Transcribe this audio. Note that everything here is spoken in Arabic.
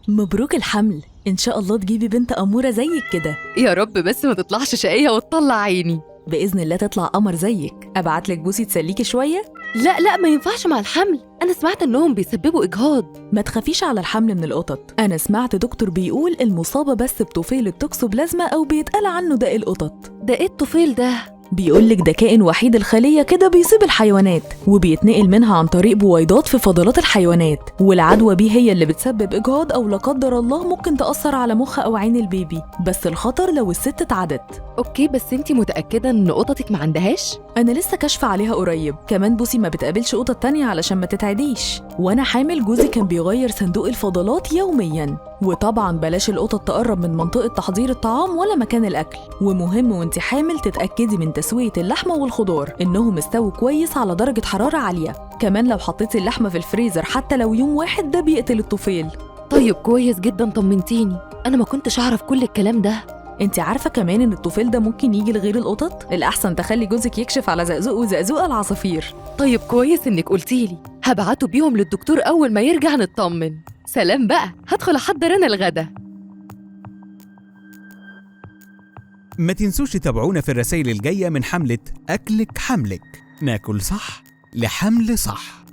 مبروك الحمل، إن شاء الله تجيبي بنت أمورة زيك كده. يا رب بس ما تطلعش شقية وتطلع عيني. بإذن الله تطلع قمر زيك. أبعتلك بوسي تسليكي شوية؟ لا ما ينفعش مع الحمل، أنا سمعت إنهم بيسببوا إجهاض. ما تخافيش على الحمل من القطط. أنا سمعت دكتور بيقول المصابة بس بطفيل التوكسوبلازما أو بيتقال عنه داء القطط. ده إيه الطفيل ده؟ بيقولك ده كائن وحيد الخلية كده بيصيب الحيوانات وبيتنقل منها عن طريق بويضات في فضلات الحيوانات، والعدوى بيه هي اللي بتسبب إجهاض أو لا قدر الله ممكن تأثر على مخ أو عين البيبي، بس الخطر لو الست اتعدت. أوكي، بس أنتي متأكدة إن قطتك ما عندهاش؟ أنا لسه كاشفة عليها قريب، كمان بوسي ما بتقابلش قطط تانية علشان ما تتعديش، وأنا حامل جوزي كان بيغير صندوق الفضلات يومياً. وطبعاً بلاش القطط تقرب من منطقة تحضير الطعام ولا مكان الأكل، ومهم وانت حامل تتأكدي من تسوية اللحمة والخضار إنهم استووا كويس على درجة حرارة عالية. كمان لو حطيتي اللحمة في الفريزر حتى لو يوم واحد ده بيقتل الطفيل. طيب كويس جدا، طمنتيني، أنا ما كنتش أعرف كل الكلام ده. انت عارفة كمان ان الطفيل ده ممكن يجي لغير القطط؟ الأحسن تخلي جوزك يكشف على زقزوق وزقزوقة العصافير. طيب كويس إنك قلتيلي، هبعته بيهم للدكتور أول ما يرجع نطمن. سلام بقى، هدخل أحضر أنا الغدا. ما تنسوش تتابعونا في الرسائل الجاية من حملة أكلك حملك، ناكل صح لحمل صح.